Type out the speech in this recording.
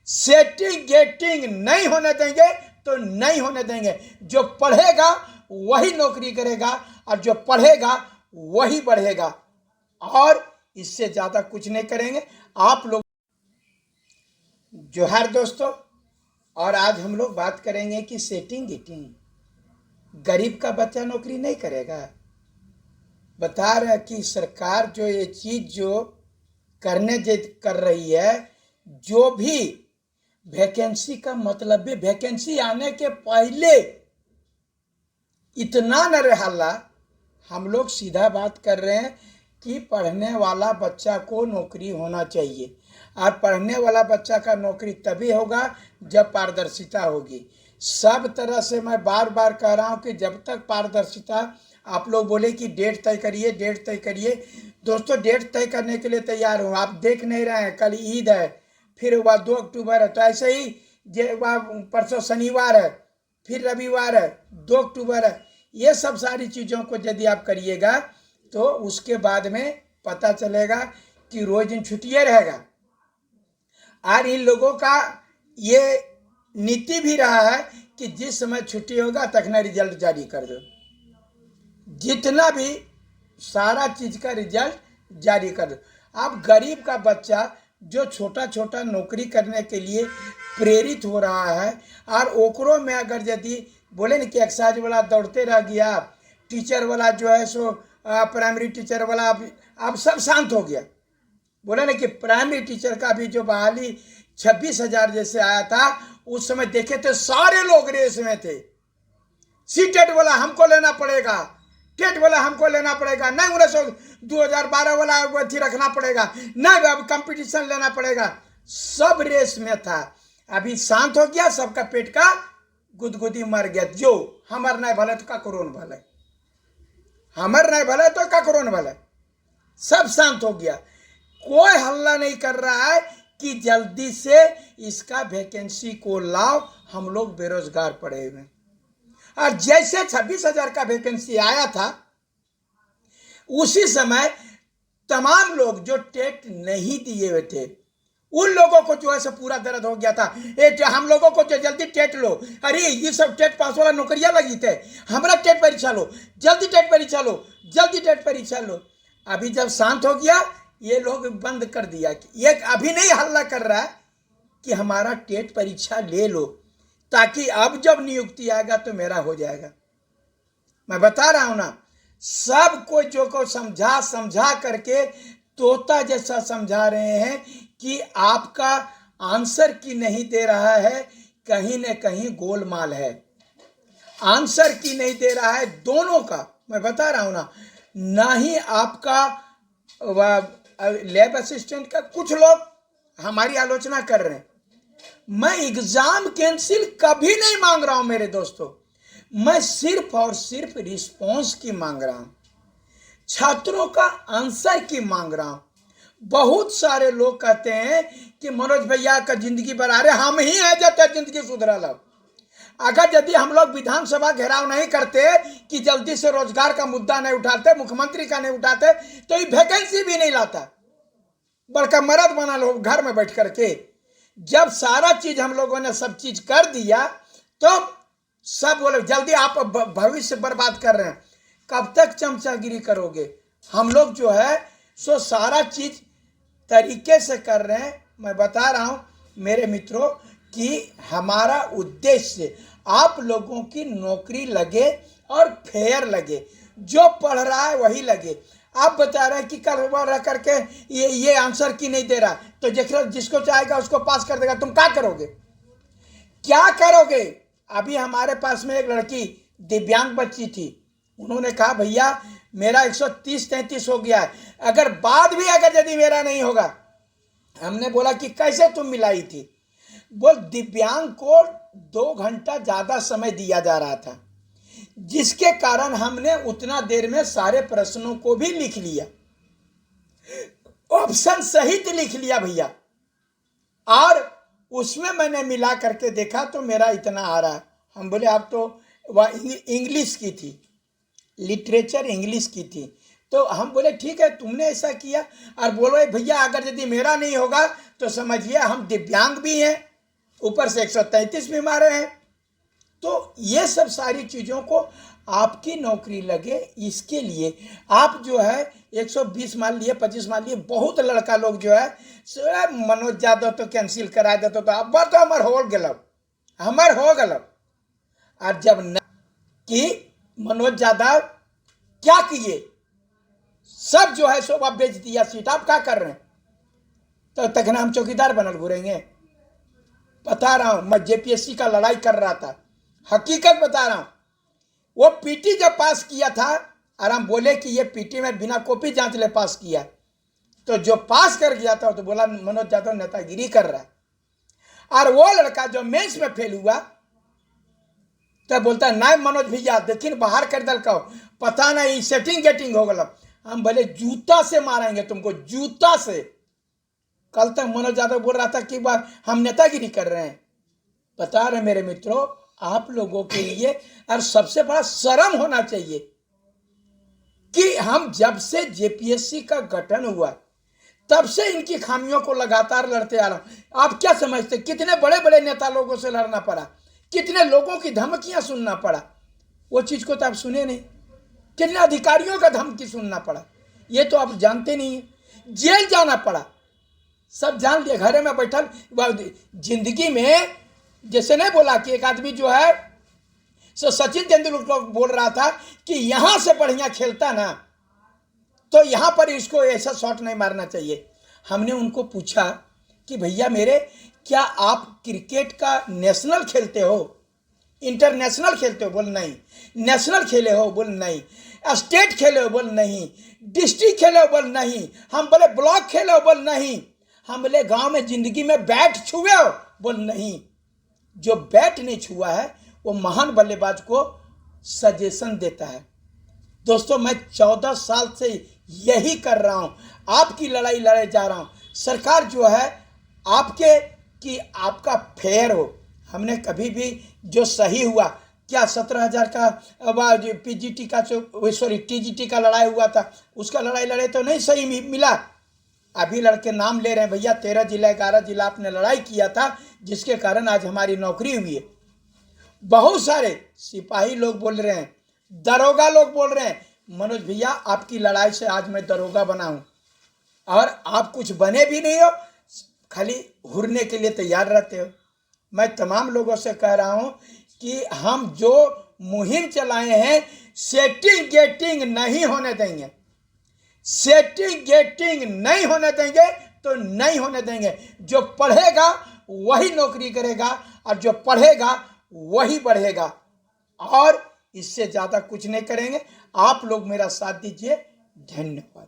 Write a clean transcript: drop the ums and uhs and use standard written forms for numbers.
Setting getting नहीं होने देंगे तो नहीं होने देंगे। जो पढ़ेगा वही नौकरी करेगा और जो पढ़ेगा वही बढ़ेगा, और इससे ज़्यादा कुछ नहीं करेंगे आप लोग। जोहार दोस्तों, और आज हम लोग बात करेंगे कि सेटिंग गेटिंग, गरीब का बच्चा नौकरी नहीं करेगा। बता रहे कि सरकार जो ये चीज़ जो कर रही है, जो भी वैकेंसी का मतलब भी वैकेंसी आने के पहले इतना न रहला। हम लोग सीधा बात कर रहे हैं कि पढ़ने वाला बच्चा को नौकरी होना चाहिए, और पढ़ने वाला बच्चा का नौकरी तभी होगा जब पारदर्शिता होगी। सब तरह से मैं बार बार कह रहा हूँ कि जब तक पारदर्शिता, आप लोग बोले कि डेट तय करिए, डेट तय करिए। दोस्तों, डेट तय करने के लिए तैयार हूँ। आप देख नहीं रहे हैं, कल ईद है, फिर वह 2 अक्टूबर है, तो ऐसे ही परसों शनिवार है, फिर रविवार है, 2 अक्टूबर है। ये सब सारी चीज़ों को यदि आप करिएगा तो उसके बाद में पता चलेगा कि रोज दिन छुट्टियाँ रहेगा। और इन लोगों का ये नीति भी रहा है कि जिस समय छुट्टी होगा तखना रिजल्ट जारी कर दो, जितना भी सारा चीज़ का रिजल्ट जारी कर दो। अब गरीब का बच्चा जो छोटा छोटा नौकरी करने के लिए प्रेरित हो रहा है, और ओकरों में अगर यदि बोले न कि एक्साइज वाला दौड़ते रह गया, टीचर वाला जो है सो प्राइमरी टीचर वाला अब सब शांत हो गया। बोले ना कि प्राइमरी टीचर का भी जो बहाली 26,000 जैसे आया था, उस समय देखे थे सारे लोग रेस में थे। सी टेट वाला हमको लेना पड़ेगा, टेट वाला हमको लेना पड़ेगा, नहीं 2012 वाला अथी रखना पड़ेगा, नहीं अब कंपटीशन लेना पड़ेगा। सब रेस में था। अभी शांत हो गया, सबका पेट का गुदगुदी मर गया। जो हमर नहीं भले तो का करोन भले, हमर नहीं भले तो का करोन भले, सब शांत हो गया। कोई हल्ला नहीं कर रहा है कि जल्दी से इसका वैकेंसी को लाओ, हम लोग बेरोजगार पड़े हुए। और जैसे 26,000 का वैकेंसी आया था, उसी समय तमाम लोग जो टेट नहीं दिए हुए थे, उन लोगों को जो है से पूरा दर्द हो गया था। हम लोगों को जल्दी टेट लो, अरे ये सब टेट पास वाला नौकरियां लगी थे, हमारा टेट परीक्षा लो, जल्दी टेट परीक्षा लो, जल्दी टेट परीक्षा लो। अभी जब शांत हो गया, ये लोग बंद कर दिया कि ये अभी नहीं हल्ला कर रहा है कि हमारा टेट परीक्षा ले लो, ताकि अब जब नियुक्ति आएगा तो मेरा हो जाएगा। मैं बता रहा हूं ना, सबको जो को समझा करके तोता जैसा समझा रहे हैं कि आपका आंसर की नहीं दे रहा है, कहीं न कहीं गोलमाल है। आंसर की नहीं दे रहा है दोनों का, मैं बता रहा हूं ना ही आपका लैब असिस्टेंट का। कुछ लोग हमारी आलोचना कर रहे हैं। मैं एग्जाम कैंसिल कभी नहीं मांग रहा हूं मेरे दोस्तों, मैं सिर्फ और सिर्फ रिस्पॉन्स की मांग रहा हूं, छात्रों का आंसर की मांग रहा हूं। बहुत सारे लोग कहते हैं कि मनोज भैया का जिंदगी बना रहे, हम ही हैं जब तक जिंदगी सुधरा लो। अगर यदि हम लोग विधानसभा घेराव नहीं करते कि जल्दी से रोजगार का मुद्दा नहीं उठाते, मुख्यमंत्री का नहीं उठाते, तो ये वैकेंसी भी नहीं लाता। बड़का मर्द बना लो घर में बैठ करके। जब सारा चीज हम लोगों ने सब चीज कर दिया तो सब बोले जल्दी आप भविष्य बर्बाद कर रहे हैं, कब तक चमचागिरी करोगे। हम लोग जो है सो सारा चीज तरीके से कर रहे हैं। मैं बता रहा हूं मेरे मित्रों कि हमारा उद्देश्य आप लोगों की नौकरी लगे और फेयर लगे, जो पढ़ रहा है वही लगे। आप बता रहे हैं कि कल रह करके ये आंसर की नहीं दे रहा, तो जिसको चाहेगा उसको पास कर देगा, तुम क्या करोगे, क्या करोगे। अभी हमारे पास में एक लड़की दिव्यांग बच्ची थी, उन्होंने कहा भैया मेरा 130-133 हो गया है, अगर बाद भी अगर यदि मेरा नहीं होगा। हमने बोला कि कैसे तुम मिलाई थी। बोल दिव्यांग को 2 घंटा ज्यादा समय दिया जा रहा था, जिसके कारण हमने उतना देर में सारे प्रश्नों को भी लिख लिया, ऑप्शन सहित लिख लिया भैया। और उसमें मैंने मिला करके देखा तो मेरा इतना आ रहा है। हम बोले आप तो वह इंग्लिश की थी, लिटरेचर इंग्लिश की थी। तो हम बोले ठीक है तुमने ऐसा किया, और बोलो भैया अगर यदि मेरा नहीं होगा तो समझिए हम दिव्यांग भी हैं ऊपर से 133 भी मारे हैं। तो ये सब सारी चीज़ों को आपकी नौकरी लगे, इसके लिए आप जो है 120 मान लिए, 25 मान लिए, बहुत लड़का लोग जो है मनोज यादव तो कैंसिल करा देते तो अब तो हमार हो गलत। और जब न कि मनोज यादव क्या किए, सब जो है सो आप बेच दिया सीट, आप क्या कर रहे हैं? तो तक हम चौकीदार बनल घूरेंगे? बता रहा हूं, मैं जेपीएससी का लड़ाई कर रहा था, हकीकत बता रहा हूं। वो पीटी जब पास किया था और हम बोले कि ये पीटी में बिना कॉपी जांच ले पास किया, तो जो पास कर गया था तो बोला मनोज यादव नेतागिरी कर रहा है। और वो लड़का जो मेंस में फेल हुआ तो बोलता नहीं मनोज भैया देखिए बाहर कर दल का, पता नहीं सेटिंग गेटिंग हो गया। हम बोले जूता से मारेंगे तुमको, जूता से। कल तक मनोज यादव बोल रहा था कि हम नेतागिरी कर रहे हैं। बता रहे मेरे मित्रों, आप लोगों के लिए और सबसे बड़ा शर्म होना चाहिए कि हम जब से जेपीएससी का गठन हुआ तब से इनकी खामियों को लगातार लड़ते आ रहा हूं। आप क्या समझते कितने बड़े बड़े नेता लोगों से लड़ना पड़ा, कितने लोगों की धमकियां सुनना पड़ा? वो चीज को तो आप सुने नहीं। कितने अधिकारियों का धमकी सुनना पड़ा, ये तो आप जानते नहीं है। जेल जाना पड़ा, सब जान लिया। घरे में बैठल जिंदगी में, जैसे नहीं बोला कि एक आदमी जो है सचिन तेंदुलकर बोल रहा था कि यहां से बढ़िया खेलता ना तो यहां पर इसको ऐसा शॉट नहीं मारना चाहिए। हमने उनको पूछा कि भैया मेरे, क्या आप क्रिकेट का नेशनल खेलते हो, इंटरनेशनल खेलते हो? बोल नहीं। नेशनल खेले हो? बोल नहीं। स्टेट खेले हो? बोल नहीं। डिस्ट्रिक्ट खेले हो? बोल नहीं। हम बोले ब्लॉक खेले हो? बोल नहीं। हम बोले गांव में जिंदगी में बैट छुए हो? बोल नहीं। जो बैट नहीं छुआ है वो महान बल्लेबाज को सजेशन देता है। दोस्तों, मैं 14 साल से यही कर रहा हूं, आपकी लड़ाई लड़े जा रहा हूं। सरकार जो है आपके कि आपका फेयर हो। हमने कभी भी जो सही हुआ, क्या 17,000 का पीजीटी का टीजीटी का लड़ाई हुआ था, उसका लड़ाई लड़े तो नहीं सही मिला। अभी लड़के नाम ले रहे हैं, भैया 13 जिला 11 जिला आपने लड़ाई किया था जिसके कारण आज हमारी नौकरी हुई है। बहुत सारे सिपाही लोग बोल रहे हैं, दरोगा लोग बोल रहे हैं मनोज भैया आपकी लड़ाई से आज मैं दरोगा बना हूं, और आप कुछ बने भी नहीं हो, खाली हुरने के लिए तैयार रहते हो। मैं तमाम लोगों से कह रहा हूं कि हम जो मुहिम चलाए हैं सेटिंग गेटिंग नहीं होने देंगे। सेटिंग गेटिंग नहीं होने देंगे तो नहीं होने देंगे। जो पढ़ेगा वही नौकरी करेगा और जो पढ़ेगा वही बढ़ेगा, और इससे ज्यादा कुछ नहीं करेंगे। आप लोग मेरा साथ दीजिए। धन्यवाद।